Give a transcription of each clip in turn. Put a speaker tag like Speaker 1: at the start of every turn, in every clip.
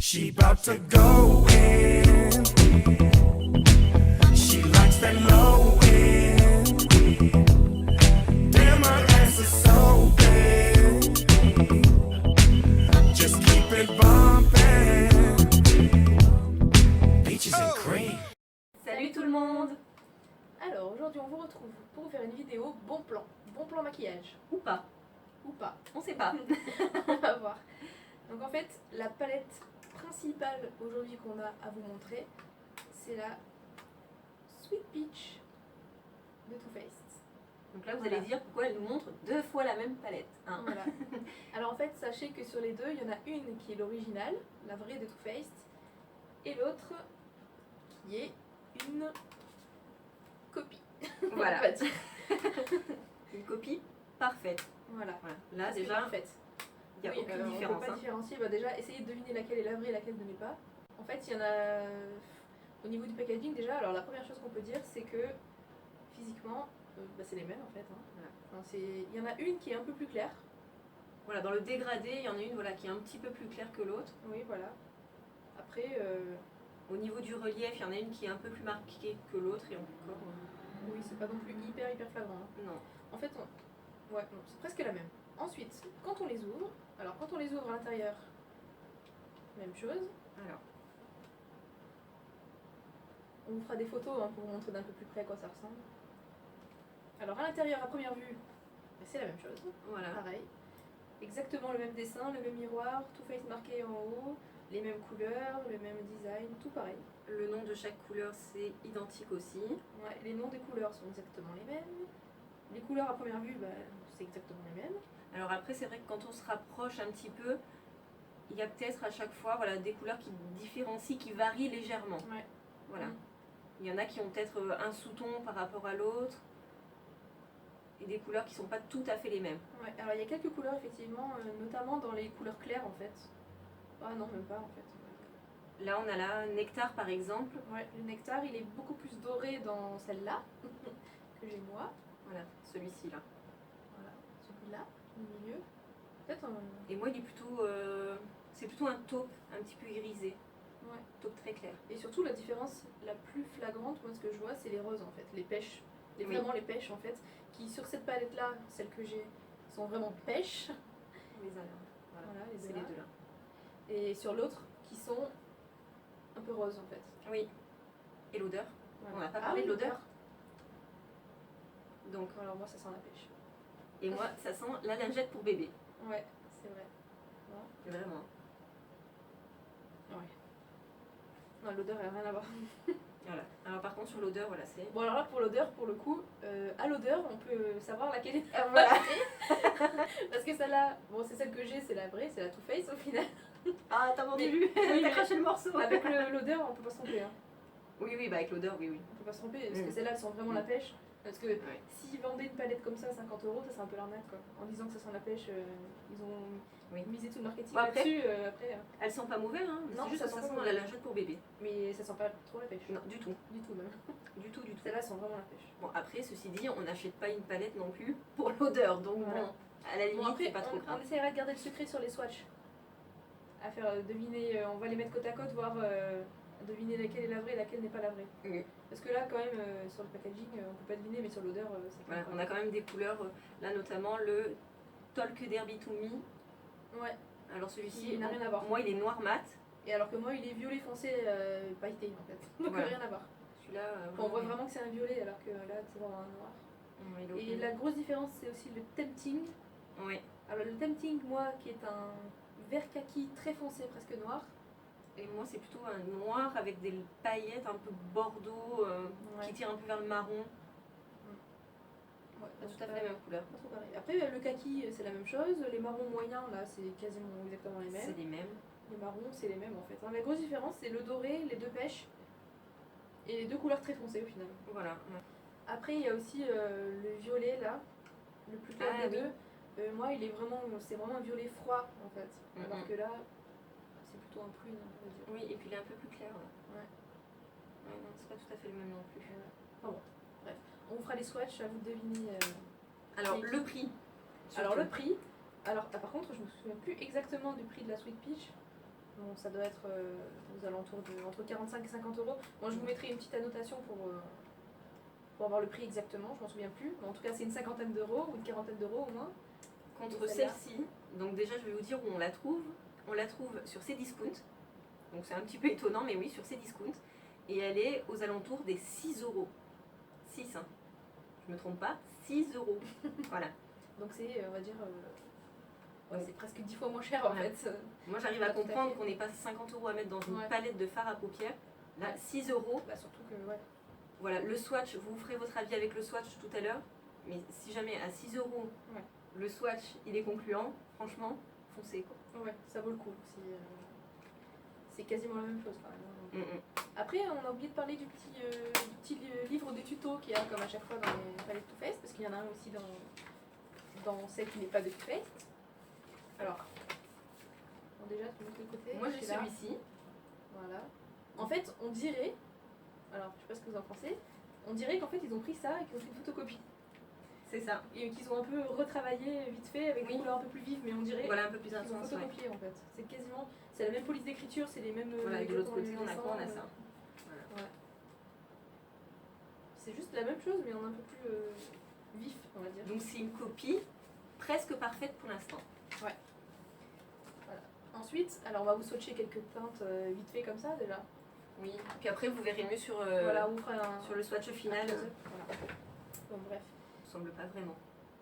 Speaker 1: She about to go in. She likes that low end. Damn, her ass is so big. Just keep it bumping. Peaches and cream.
Speaker 2: Salut tout le monde!
Speaker 3: Alors aujourd'hui on vous retrouve pour vous faire une vidéo bon plan maquillage.
Speaker 2: Ou pas,
Speaker 3: Ou pas,
Speaker 2: on sait pas.
Speaker 3: on va voir. Donc en fait la palette principale aujourd'hui qu'on a à vous montrer, c'est la Sweet Peach de Too Faced.
Speaker 2: Donc là vous
Speaker 3: Voilà.
Speaker 2: allez dire pourquoi elle nous montre 2 fois la même palette. Hein.
Speaker 3: Voilà. Alors en fait sachez que sur les deux, il y en a une qui est l'originale, la vraie de Too Faced, et l'autre qui est une copie.
Speaker 2: Voilà.
Speaker 3: On va dire.
Speaker 2: Une copie parfaite.
Speaker 3: Voilà.
Speaker 2: Voilà. Là
Speaker 3: C'est
Speaker 2: déjà,
Speaker 3: parfaite.
Speaker 2: il n'y a
Speaker 3: Oui,
Speaker 2: aucune
Speaker 3: on
Speaker 2: différence.
Speaker 3: peut pas
Speaker 2: Hein.
Speaker 3: différencier. Bah déjà, essayez de deviner laquelle est la vraie et laquelle ne l'est pas. En fait, il y en a. Au niveau du packaging, déjà, alors la première chose qu'on peut dire, c'est que physiquement, c'est les mêmes en fait. Hein.
Speaker 2: Voilà.
Speaker 3: Enfin, il y en a une qui est un peu plus claire.
Speaker 2: Voilà, dans le dégradé, il y en a une voilà, qui est un petit peu plus claire que l'autre.
Speaker 3: Oui, voilà. Après,
Speaker 2: Au niveau du relief, il y en a une qui est un peu plus marquée que l'autre et encore.
Speaker 3: oui, c'est pas non plus hyper flagrant. Hein.
Speaker 2: Non.
Speaker 3: En fait, ouais, non, c'est presque la même. Ensuite, quand on les ouvre, alors quand on les ouvre à l'intérieur, même chose.
Speaker 2: Alors,
Speaker 3: On vous fera des photos pour vous montrer d'un peu plus près à quoi ça ressemble. Alors à l'intérieur, à première vue, c'est la même chose.
Speaker 2: voilà.
Speaker 3: Pareil. Exactement le même dessin, le même miroir, Too Faced marqué en haut, les mêmes couleurs, le même design, tout pareil.
Speaker 2: Le nom de chaque couleur, c'est identique aussi.
Speaker 3: Ouais, les noms des couleurs sont exactement les mêmes. Les couleurs à première vue, c'est exactement les mêmes.
Speaker 2: Alors après, c'est vrai que quand on se rapproche un petit peu, il y a peut-être à chaque fois voilà, des couleurs qui différencient, qui varient légèrement.
Speaker 3: Ouais.
Speaker 2: Voilà.
Speaker 3: Mm.
Speaker 2: Il y en a qui ont peut-être un sous-ton par rapport à l'autre et des couleurs qui sont pas tout à fait les mêmes.
Speaker 3: Ouais, alors il y a quelques couleurs effectivement, notamment dans les couleurs claires en fait. Ah non, même pas en fait.
Speaker 2: Là, on a là Nectar par exemple.
Speaker 3: Ouais, le nectar il est beaucoup plus doré dans celle-là que j'ai moi.
Speaker 2: Voilà, celui-ci là.
Speaker 3: Voilà, celui-là, au milieu. Peut-être un.
Speaker 2: Et moi, il est plutôt, c'est plutôt un taupe, un petit peu irisé,
Speaker 3: Ouais.
Speaker 2: taupe très clair.
Speaker 3: Et surtout la différence la plus flagrante, moi ce que je vois, c'est les roses en fait, les pêches.
Speaker 2: Oui.
Speaker 3: Vraiment les pêches en fait, qui sur cette palette là, celle que j'ai, sont vraiment pêches.
Speaker 2: Les a là. Voilà,
Speaker 3: Voilà, les
Speaker 2: c'est
Speaker 3: deux
Speaker 2: les
Speaker 3: là.
Speaker 2: deux là.
Speaker 3: Et sur l'autre, qui sont un peu roses en fait.
Speaker 2: Oui. Et l'odeur.
Speaker 3: Voilà.
Speaker 2: On n'a pas
Speaker 3: Ah
Speaker 2: parlé
Speaker 3: oui,
Speaker 2: de l'odeur. Donc,
Speaker 3: Alors moi ça sent la pêche.
Speaker 2: et moi, ça sent la lingette pour bébé.
Speaker 3: Ouais, c'est vrai.
Speaker 2: Vraiment.
Speaker 3: Ouais. Non, l'odeur elle a rien à voir.
Speaker 2: Voilà. Alors par contre, sur l'odeur, voilà, c'est.
Speaker 3: Bon alors là pour l'odeur, pour le coup, à l'odeur on peut savoir laquelle est la
Speaker 2: Voilà.
Speaker 3: vraie. Parce que celle-là, bon c'est celle que j'ai, c'est la vraie, c'est la Too Faced au final.
Speaker 2: Ah, t'as vendu
Speaker 3: Mais-
Speaker 2: lui.
Speaker 3: oui,
Speaker 2: T'as
Speaker 3: mais-
Speaker 2: craché le morceau.
Speaker 3: Avec l'odeur on peut pas se tromper. Hein.
Speaker 2: Oui, oui, bah avec l'odeur, oui, oui.
Speaker 3: On peut pas se tromper parce
Speaker 2: Mm.
Speaker 3: que celles-là elles sont vraiment la pêche. Parce que
Speaker 2: Ouais.
Speaker 3: s'ils vendaient une palette comme ça à 50 €, ça serait un peu l'arnaque quoi. En disant que ça sent la pêche, ils ont
Speaker 2: Oui.
Speaker 3: misé tout le marketing
Speaker 2: Bon, après-
Speaker 3: là-dessus. Après,
Speaker 2: Elles sont pas mauvaises, hein.
Speaker 3: Non,
Speaker 2: C'est juste
Speaker 3: ça
Speaker 2: que ça
Speaker 3: sent
Speaker 2: sent
Speaker 3: pas
Speaker 2: la
Speaker 3: mauvais.
Speaker 2: lingette pour bébé.
Speaker 3: mais ça sent pas trop la pêche.
Speaker 2: Non, du tout.
Speaker 3: Du tout même.
Speaker 2: Du tout, du tout.
Speaker 3: Celles-là sont vraiment la pêche.
Speaker 2: Bon, après, ceci dit, on n'achète pas une palette non plus pour l'odeur. Donc
Speaker 3: Voilà.
Speaker 2: bon, à la limite,
Speaker 3: Bon après
Speaker 2: c'est pas trop
Speaker 3: on
Speaker 2: grave.
Speaker 3: essaiera de garder le secret sur les swatchs. À faire deviner, on va les mettre côte à côte, voir deviner laquelle est la vraie et laquelle n'est pas la vraie.
Speaker 2: Oui.
Speaker 3: Parce que là quand même sur le packaging on peut pas deviner mais sur l'odeur c'est
Speaker 2: Voilà,
Speaker 3: clair.
Speaker 2: on a quand même des couleurs, là notamment le Talk Derby to Me.
Speaker 3: Ouais.
Speaker 2: Alors celui-ci,
Speaker 3: Qui n'a rien à voir.
Speaker 2: moi il est noir mat.
Speaker 3: Et alors que moi il est violet foncé pailleté en fait. Donc
Speaker 2: Voilà.
Speaker 3: rien à voir.
Speaker 2: Celui-là,
Speaker 3: Enfin, on voit vraiment que c'est un violet alors que là c'est vraiment un noir.
Speaker 2: il est
Speaker 3: Et
Speaker 2: au-
Speaker 3: la grosse différence c'est aussi le tempting.
Speaker 2: Oui.
Speaker 3: Alors le tempting moi qui est un vert kaki très foncé presque noir.
Speaker 2: Et moi c'est plutôt un noir avec des paillettes un peu bordeaux
Speaker 3: Ouais.
Speaker 2: qui tirent un peu vers le marron.
Speaker 3: Ouais,
Speaker 2: Pas
Speaker 3: donc
Speaker 2: tout à fait la même couleur.
Speaker 3: pas trop pareil. Après le kaki c'est la même chose, les marrons moyens là c'est quasiment exactement les mêmes.
Speaker 2: C'est les mêmes.
Speaker 3: Les marrons c'est les mêmes en fait. La grosse différence c'est le doré, les deux pêches et les deux couleurs très foncées au final.
Speaker 2: Voilà. Ouais.
Speaker 3: Après il y a aussi le violet là, le plus clair
Speaker 2: Ah,
Speaker 3: des
Speaker 2: oui.
Speaker 3: deux. Moi c'est vraiment un violet froid en fait. Alors
Speaker 2: Mhm.
Speaker 3: que là c'est plutôt un prune on va dire.
Speaker 2: Oui, et puis il est un peu plus clair. Ouais.
Speaker 3: Ouais.
Speaker 2: Ouais, non, c'est pas tout à fait le même non plus.
Speaker 3: On vous fera les swatchs à vous de deviner.
Speaker 2: Alors
Speaker 3: Oui.
Speaker 2: le prix.
Speaker 3: Alors
Speaker 2: surtout.
Speaker 3: le prix, alors par contre je me souviens plus exactement du prix de la Sweet Peach. Bon, ça doit être aux alentours de entre 45 et 50 euros. Moi, je vous mettrai une petite annotation pour avoir le prix exactement, je m'en souviens plus. Mais en tout cas, c'est une cinquantaine d'euros ou une quarantaine d'euros au moins.
Speaker 2: Contre
Speaker 3: Et celle-là
Speaker 2: celle-ci, donc déjà je vais vous dire où on la trouve. On la trouve sur Cdiscount. Donc c'est un petit peu étonnant, mais oui, sur Cdiscount. Et elle est aux alentours des 6 euros. 6, hein. Je me trompe pas, 6 euros. Voilà.
Speaker 3: Donc c'est, on va dire, ouais,
Speaker 2: Donc,
Speaker 3: c'est presque 10 fois moins cher en
Speaker 2: ouais.
Speaker 3: fait.
Speaker 2: Moi j'arrive à
Speaker 3: Pas tout à
Speaker 2: comprendre
Speaker 3: fait.
Speaker 2: qu'on ait pas 50 euros à mettre dans une
Speaker 3: Ouais.
Speaker 2: palette de fard à paupières. Là,
Speaker 3: Ouais.
Speaker 2: 6 euros.
Speaker 3: Bah, surtout que, ouais.
Speaker 2: Voilà, le swatch, vous ferez votre avis avec le swatch tout à l'heure. Mais si jamais à 6 euros,
Speaker 3: Ouais.
Speaker 2: le swatch il est concluant, franchement, foncez quoi.
Speaker 3: Ouais, ça vaut le coup. C'est quasiment la même chose quand même. Après, on a oublié de parler du petit livre de tuto qu'il y a comme à chaque fois dans les palettes Too Faced, parce qu'il y en a un aussi dans celle qui n'est pas de Too Faced. Alors, bon, déjà, tu mets de côté.
Speaker 2: Moi j'ai
Speaker 3: celui-là.
Speaker 2: celui-ci.
Speaker 3: Voilà. En fait, on dirait, alors je sais pas ce que vous en pensez, on dirait qu'en fait ils ont pris ça et qu'ils ont fait une photocopie.
Speaker 2: C'est ça.
Speaker 3: Et qu'ils ont un peu retravaillé vite fait avec des
Speaker 2: Oui.
Speaker 3: couleurs un peu plus vives, mais on dirait
Speaker 2: Voilà, un peu plus
Speaker 3: qu'ils ont
Speaker 2: intense. Ouais.
Speaker 3: photocopié en fait. C'est quasiment, c'est la même police d'écriture, c'est les mêmes.
Speaker 2: Voilà, et de l'autre côté, on a
Speaker 3: dessins,
Speaker 2: quoi? On a ça.
Speaker 3: Ouais. C'est juste la même chose, mais en un peu plus vif, on va dire.
Speaker 2: Donc c'est une copie presque parfaite pour l'instant.
Speaker 3: Ensuite, alors on va vous swatcher quelques teintes vite fait comme ça déjà.
Speaker 2: Oui. Puis après vous verrez mieux sur,
Speaker 3: Voilà, on fera un.
Speaker 2: sur le swatch final.
Speaker 3: un close-up, voilà. Bon, bref.
Speaker 2: Ça ne semble pas vraiment,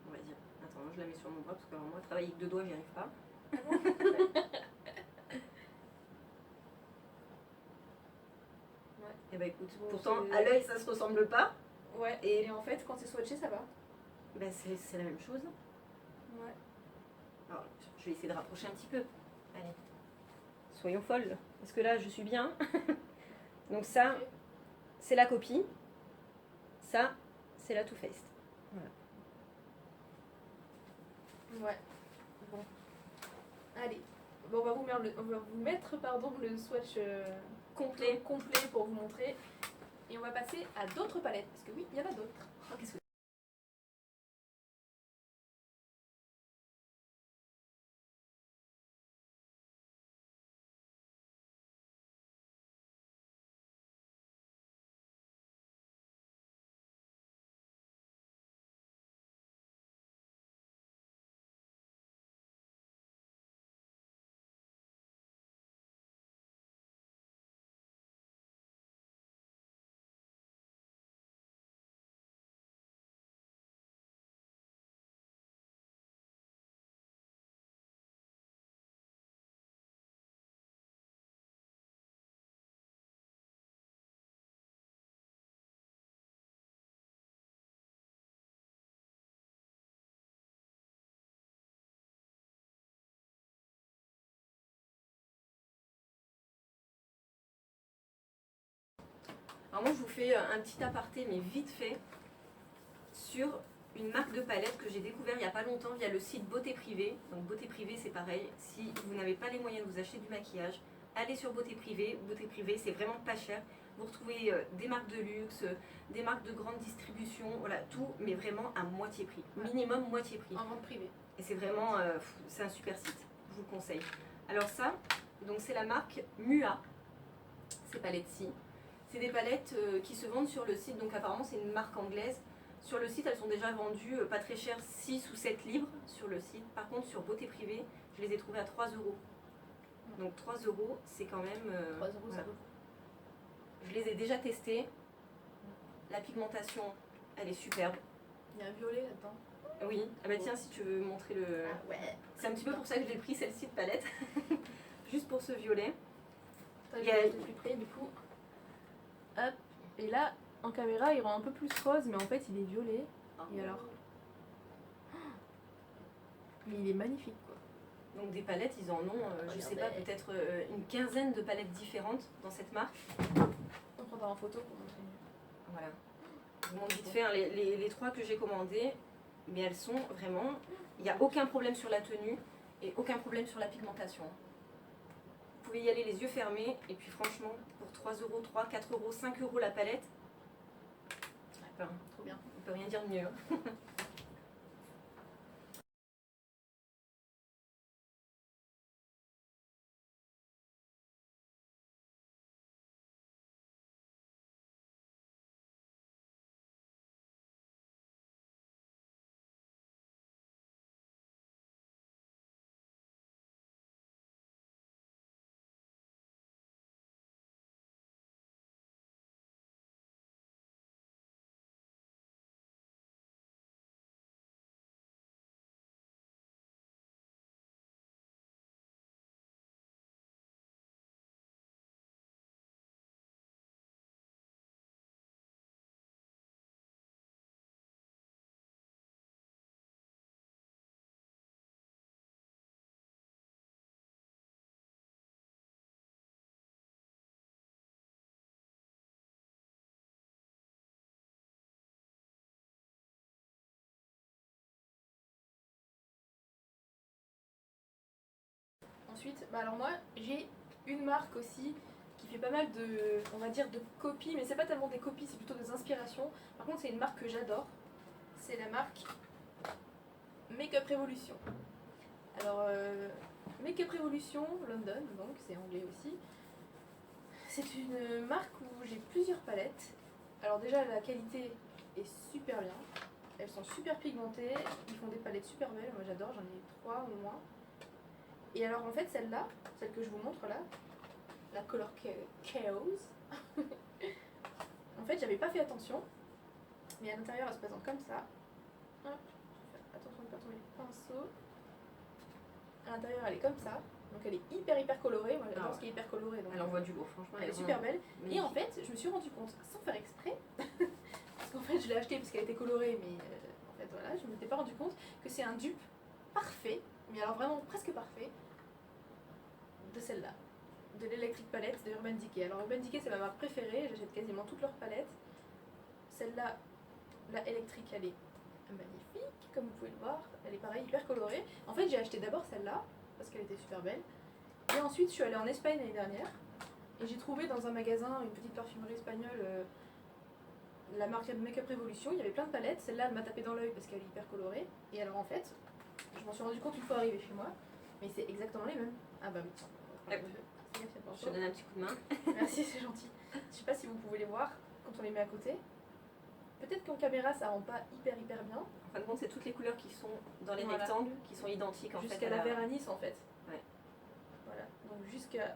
Speaker 2: on va dire. Attends, moi je la mets sur mon bras parce que alors, moi travailler avec 2 doigts j'y arrive pas. Et bah écoute,
Speaker 3: Bon,
Speaker 2: pourtant
Speaker 3: c'est-
Speaker 2: à l'œil ça se ressemble pas.
Speaker 3: Ouais,
Speaker 2: Et-
Speaker 3: et en fait, quand c'est swatché, ça va.
Speaker 2: Bah c'est la même chose.
Speaker 3: Ouais.
Speaker 2: Alors je vais essayer de rapprocher un petit peu. Allez. Soyons folles. Parce que là je suis bien. Donc ça, c'est la copie. Ça, c'est la Too Faced.
Speaker 3: Ouais. Bon. Allez. Bon, on va vous mettre le swatch
Speaker 2: Complet.
Speaker 3: complet pour vous montrer. Et on va passer à d'autres palettes. Parce que oui, il y en a d'autres.
Speaker 2: Oh, qu'est-ce que- Alors moi je vous fais un petit aparté mais vite fait sur une marque de palette que j'ai découvert il n'y a pas longtemps via le site Beauté Privée. Donc Beauté Privée c'est pareil, si vous n'avez pas les moyens de vous acheter du maquillage, allez sur Beauté Privée. Beauté Privée c'est vraiment pas cher. Vous retrouvez des marques de luxe, des marques de grande distribution, voilà tout, mais vraiment à moitié prix, minimum moitié prix.
Speaker 3: En vente privée.
Speaker 2: Et c'est vraiment, c'est un super site, je vous le conseille. Alors ça, donc c'est la marque Mua, ces palettes-ci. C'est des palettes qui se vendent sur le site, donc apparemment c'est une marque anglaise. Sur le site, elles sont déjà vendues pas très chères, 6 ou 7 livres sur le site. Par contre, sur Beauté Privée, je les ai trouvées à 3 euros. Donc 3 euros, c'est quand même...
Speaker 3: 3 euros,
Speaker 2: voilà.
Speaker 3: ça vaut.
Speaker 2: Je les ai déjà testées. La pigmentation, elle est superbe.
Speaker 3: Il y a un violet là-dedans.
Speaker 2: Oui, ah bah tiens, si tu veux montrer le...
Speaker 3: Ah ouais.
Speaker 2: C'est un petit peu pour ça que j'ai pris celle-ci de palette. Juste pour ce violet.
Speaker 3: Ça, je
Speaker 2: Il y a-
Speaker 3: vais mettre plus près du coup. Hop. Et là, en caméra, il rend un peu plus rose, mais en fait, il est violet. Et alors Mais il est magnifique quoi.
Speaker 2: Donc des palettes, ils en ont, je sais pas,
Speaker 3: Regardez.
Speaker 2: peut-être une quinzaine de palettes différentes dans cette marque.
Speaker 3: On prendra en photo pour montrer.
Speaker 2: Voilà. Je vous montre vite fait hein, les 3 que j'ai commandées. Mais elles sont vraiment... Il n'y a aucun problème sur la tenue et aucun problème sur la pigmentation. Vous pouvez y aller les yeux fermés. Et puis franchement, pour 3 euros, 3, 4 euros, 5 euros la palette,
Speaker 3: Trop bien.
Speaker 2: on peut rien dire de mieux.
Speaker 3: ensuite, bah alors moi j'ai une marque aussi qui fait pas mal de, on va dire, de copies, mais c'est pas tellement des copies, c'est plutôt des inspirations. Par contre c'est une marque que j'adore, c'est la marque Makeup Revolution. Alors Makeup Revolution London, donc c'est anglais aussi. C'est une marque où j'ai plusieurs palettes. Alors déjà la qualité est super bien. Elles sont super pigmentées, ils font des palettes super belles, moi j'adore, j'en ai 3 au moins. Et alors en fait celle-là, celle que je vous montre là, la Color Chaos, en fait j'avais pas fait attention, mais à l'intérieur elle se présente comme ça. Hop, attention de ne pas tomber le pinceau. À l'intérieur elle est comme ça, donc elle est hyper colorée, moi j'adore ce qui est hyper coloré. Donc
Speaker 2: Elle envoie du lourd, franchement.
Speaker 3: elle est super belle.
Speaker 2: magnifique.
Speaker 3: Et en fait je me suis rendu compte, sans faire exprès, parce qu'en fait je l'ai acheté parce qu'elle était colorée, mais en fait voilà, je ne m'étais pas rendu compte que c'est un dupe parfait, mais alors vraiment presque parfait, de celle-là, de l'Electric Palette de Urban Decay. Alors Urban Decay c'est ma marque préférée, j'achète quasiment toutes leurs palettes. Celle-là, la électrique, elle est magnifique, comme vous pouvez le voir, elle est pareil, hyper colorée. En fait j'ai acheté d'abord celle-là, parce qu'elle était super belle, et ensuite je suis allée en Espagne l'année dernière, et j'ai trouvé dans un magasin, une petite parfumerie espagnole, la marque Makeup Revolution, il y avait plein de palettes, celle-là elle m'a tapé dans l'œil parce qu'elle est hyper colorée, et alors en fait, je m'en suis rendu compte une fois arrivée chez moi, mais c'est exactement les mêmes. Ah bah oui.
Speaker 2: Je te donne un petit coup de main.
Speaker 3: Merci, c'est gentil. Je sais pas si vous pouvez les voir quand on les met à côté. Peut-être qu'en caméra ça rend pas hyper bien.
Speaker 2: En fin de compte, c'est toutes les couleurs qui sont dans les
Speaker 3: Voilà.
Speaker 2: rectangles qui sont identiques en fait.
Speaker 3: Jusqu'à
Speaker 2: à
Speaker 3: la Véranis en fait.
Speaker 2: Ouais.
Speaker 3: Voilà, donc jusqu'à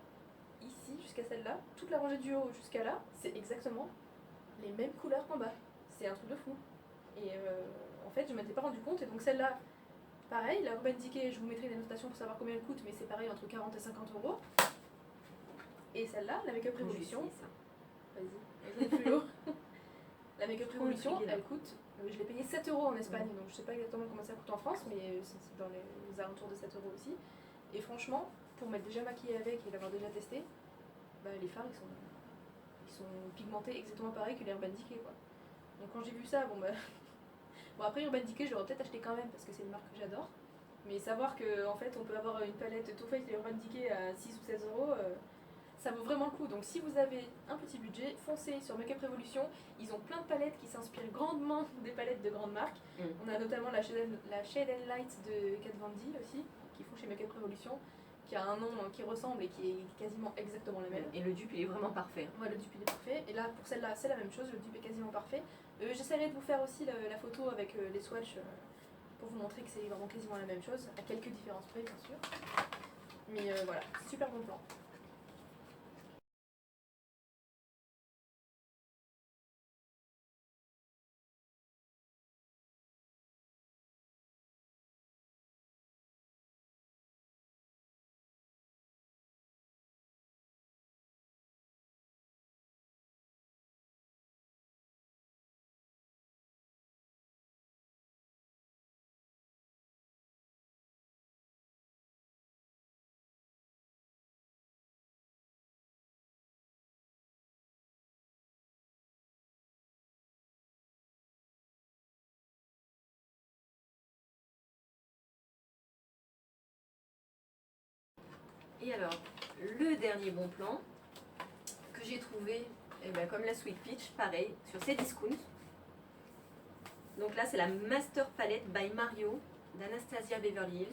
Speaker 3: ici, jusqu'à celle-là, toute la rangée du haut jusqu'à là, c'est exactement les mêmes couleurs qu'en bas. C'est un truc de fou. Et en fait, je m'étais pas rendu compte, et donc celle-là, pareil, la Urban Decay, je vous mettrai des notations pour savoir combien elle coûte, mais c'est pareil entre 40 et 50 euros. Et celle-là, la Makeup Revolution,
Speaker 2: J'ai essayé ça.
Speaker 3: vas-y, plus haut. La Makeup
Speaker 2: Trop
Speaker 3: Revolution,
Speaker 2: intriguée, là.
Speaker 3: elle coûte, je l'ai payé 7 euros en Espagne, donc je sais pas exactement comment ça coûte en France, mais c'est dans les alentours de 7 euros aussi. Et franchement, pour m'être déjà maquillée avec et l'avoir déjà testé, bah, les fards ils sont pigmentés exactement pareil que les Urban Decay quoi. Donc quand j'ai vu ça, bon bah. Bon après Urban Decay j'aurais peut-être acheté quand même parce que c'est une marque que j'adore. Mais savoir que en fait on peut avoir une palette Too Faced et Urban Decay à 6 ou 16 euros, ça vaut vraiment le coup. Donc si vous avez un petit budget, foncez sur Makeup Revolution. Ils ont plein de palettes qui s'inspirent grandement des palettes de grandes marques. On a notamment la Shade and Light de Kat Von D aussi, qui font chez Makeup Revolution, qui a un nom qui ressemble et qui est quasiment exactement la même.
Speaker 2: Et le dupe, il est vraiment parfait.
Speaker 3: Ouais, le dupe il est parfait. Et là, pour celle-là, c'est la même chose, le dupe est quasiment parfait. J'essaierai de vous faire aussi la photo avec les swatchs pour vous montrer que c'est vraiment quasiment la même chose, à quelques différences près, bien sûr. Mais voilà, super bon plan.
Speaker 2: Et alors, le dernier bon plan que j'ai trouvé, eh ben, comme la Sweet Peach, pareil, sur Cdiscount. Donc là, c'est la Master Palette by Mario d'Anastasia Beverly Hills.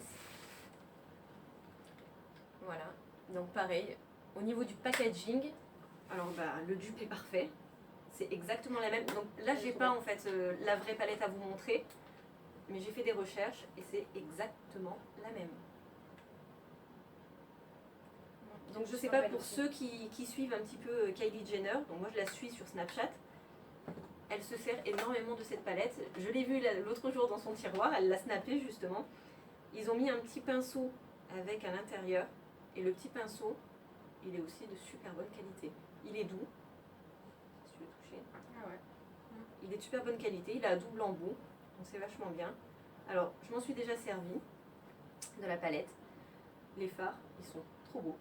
Speaker 2: Voilà, donc pareil, au niveau du packaging, alors bah, le dupe est parfait, c'est exactement la même. Donc là, j'ai pas en fait la vraie palette à vous montrer, mais j'ai fait des recherches et c'est exactement la même. Donc je sais pas pour ceux qui suivent un petit peu Kylie Jenner, donc moi je la suis sur Snapchat, elle se sert énormément de cette palette. Je l'ai vue l'autre jour dans son tiroir, elle l'a snappé justement. Ils ont mis un petit pinceau avec à l'intérieur, et le petit pinceau, il est aussi de super bonne qualité. Il est doux, si tu veux toucher.
Speaker 3: Ah ouais.
Speaker 2: Il est de super bonne qualité, il a un double embout, donc c'est vachement bien. Alors je m'en suis déjà servi de la palette. Les fards, ils sont trop beaux.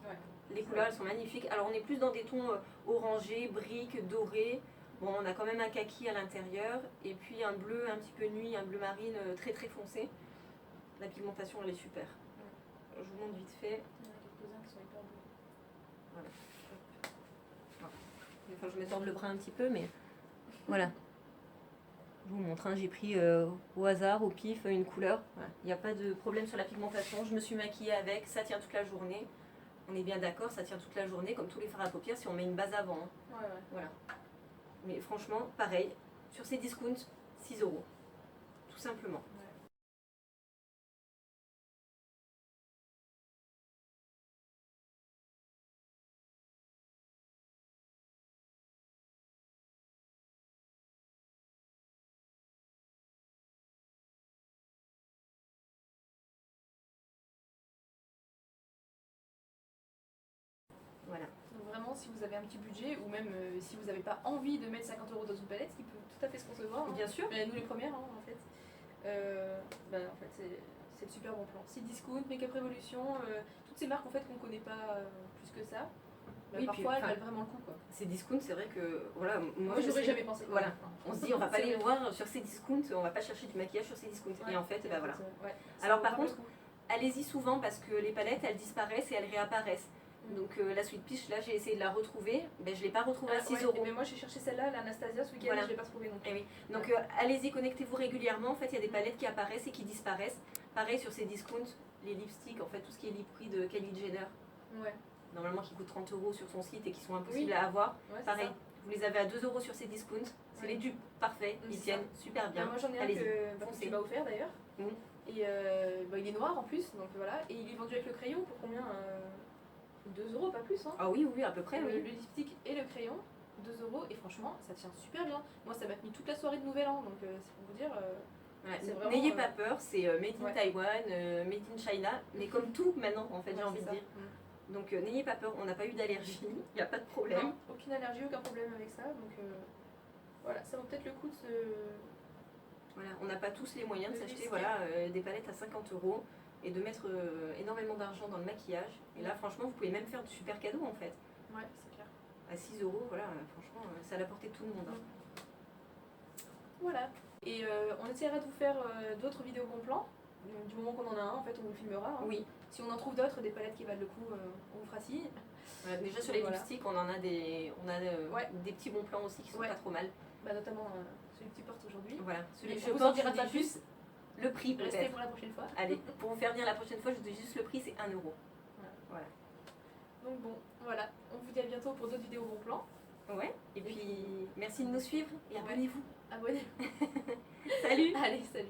Speaker 3: Ouais.
Speaker 2: Les couleurs, elles sont magnifiques. Alors on est plus dans des tons orangés, briques, dorés. Bon, on a quand même un kaki à l'intérieur. Et puis un bleu un petit peu nuit, un bleu marine très très foncé. La pigmentation, elle est super. je vous montre vite fait.
Speaker 3: Il y en a quelques-uns qui sont hyper beaux.
Speaker 2: Voilà. Hop. Enfin, je me tords le bras un petit peu, mais voilà. Je vous montre, hein, j'ai pris au hasard, au pif, une couleur. Voilà. Il n'y a pas de problème sur la pigmentation. Je me suis maquillée avec, ça tient toute la journée. On est bien d'accord, ça tient toute la journée, comme tous les fards à paupières, si on met une base avant. Hein.
Speaker 3: Ouais, ouais.
Speaker 2: Voilà. Mais franchement, pareil, sur ces discounts, 6 €. Tout simplement. Voilà.
Speaker 3: Donc vraiment, si vous avez un petit budget, ou même si vous n'avez pas envie de mettre 50 € dans une palette, ce qui peut tout à fait se concevoir. Hein.
Speaker 2: Bien sûr.
Speaker 3: Mais nous les premières, hein, en fait. En fait, c'est le super bon plan. C'est Discount, Makeup Revolution, toutes ces marques en fait qu'on connaît pas plus que ça.
Speaker 2: Oui,
Speaker 3: parfois
Speaker 2: puis,
Speaker 3: elles valent vraiment le coup, quoi.
Speaker 2: Ces discounts, c'est vrai que voilà,
Speaker 3: Moi
Speaker 2: je
Speaker 3: j'aurais
Speaker 2: sais-
Speaker 3: jamais pensé.
Speaker 2: Voilà.
Speaker 3: Enfin,
Speaker 2: On se dit, on va pas
Speaker 3: c'est
Speaker 2: les
Speaker 3: vrai.
Speaker 2: voir sur ces discounts, on va pas chercher du maquillage sur ces discounts.
Speaker 3: Ouais.
Speaker 2: Et en fait, ben voilà.
Speaker 3: Ouais, ça
Speaker 2: Alors
Speaker 3: vaut
Speaker 2: par
Speaker 3: vraiment le
Speaker 2: contre,
Speaker 3: coup.
Speaker 2: allez-y souvent parce que les palettes, elles disparaissent et elles réapparaissent. Donc la Sweet Peach, là, j'ai essayé de la retrouver. Ben, je l'ai pas retrouvée à 6
Speaker 3: ouais,
Speaker 2: €.
Speaker 3: mais moi j'ai cherché celle-là, l'Anastasia, ce week-end,
Speaker 2: Voilà.
Speaker 3: et je l'ai pas trouvée non plus.
Speaker 2: Eh oui. Donc allez-y, connectez-vous régulièrement. En fait, il y a des palettes qui apparaissent et qui disparaissent. Pareil sur ces discounts, les lipsticks, en fait, tout ce qui est lip prix de Kylie Jenner,
Speaker 3: Ouais,
Speaker 2: normalement qui coûtent 30 € sur son site et qui sont impossibles
Speaker 3: Oui.
Speaker 2: à avoir.
Speaker 3: ouais, c'est
Speaker 2: Pareil,
Speaker 3: ça.
Speaker 2: vous les avez à 2 € sur ces discounts. C'est
Speaker 3: Ouais.
Speaker 2: les dupes parfaits,
Speaker 3: Oui,
Speaker 2: ils
Speaker 3: c'est
Speaker 2: tiennent super bien.
Speaker 3: Moi j'en ai un
Speaker 2: Allez-y.
Speaker 3: que
Speaker 2: foncez.
Speaker 3: tu m'as offert d'ailleurs.
Speaker 2: Mhm.
Speaker 3: Et il est noir en plus, donc voilà. Et il est vendu avec le crayon pour combien 2 €, pas plus. Hein.
Speaker 2: Ah oui, oui, à peu près,
Speaker 3: Le
Speaker 2: oui.
Speaker 3: lipstick et le crayon, 2 €. Et franchement, ça tient super bien. Moi ça m'a tenu toute la soirée de Nouvel An, donc c'est pour vous dire.
Speaker 2: Ouais,
Speaker 3: c'est vraiment,
Speaker 2: N'ayez pas peur, c'est made in
Speaker 3: ouais.
Speaker 2: Taiwan, made in China, mais comme tout maintenant, en fait, j'ai
Speaker 3: Ouais,
Speaker 2: envie
Speaker 3: c'est
Speaker 2: de
Speaker 3: ça.
Speaker 2: dire. Donc n'ayez pas peur, on n'a pas eu d'allergie, il n'y a pas de problème.
Speaker 3: Non, aucune allergie, aucun problème avec ça. Donc voilà, ça vaut peut-être le coup de se.
Speaker 2: Voilà, on n'a pas tous les moyens de
Speaker 3: De
Speaker 2: s'acheter
Speaker 3: risquer.
Speaker 2: voilà, des palettes à 50 € et de mettre énormément d'argent dans le maquillage. Et là, franchement, vous pouvez même faire de super cadeaux en fait.
Speaker 3: Ouais, c'est clair.
Speaker 2: À 6 €, voilà, franchement, c'est à la portée de tout le monde. Hein.
Speaker 3: Voilà. Et on essaiera de vous faire d'autres vidéos bon plan. Du moment qu'on en a un, en fait, on vous le filmera. Hein.
Speaker 2: Oui,
Speaker 3: Si on en trouve d'autres, des palettes qui valent le coup, on vous fera signe.
Speaker 2: voilà, déjà sur les
Speaker 3: Voilà.
Speaker 2: lipsticks, on en a des,
Speaker 3: Ouais.
Speaker 2: des petits bons plans aussi qui sont
Speaker 3: Ouais.
Speaker 2: pas trop mal.
Speaker 3: Bah, notamment celui que tu portes aujourd'hui.
Speaker 2: Voilà, celui
Speaker 3: Mais
Speaker 2: que
Speaker 3: on
Speaker 2: je
Speaker 3: vous en
Speaker 2: porte,
Speaker 3: dira
Speaker 2: je
Speaker 3: pas
Speaker 2: dis
Speaker 3: plus.
Speaker 2: juste le prix
Speaker 3: Restez
Speaker 2: peut-être.
Speaker 3: pour la prochaine fois.
Speaker 2: Allez, pour vous faire venir la prochaine fois, je vous dis juste le prix, c'est 1 €. Voilà.
Speaker 3: Donc bon, voilà. On vous dit à bientôt pour d'autres vidéos bon plan.
Speaker 2: Ouais, et puis merci de nous suivre et
Speaker 3: Ouais.
Speaker 2: abonnez-vous.
Speaker 3: Abonnez-vous.
Speaker 2: Salut!
Speaker 3: Allez, salut.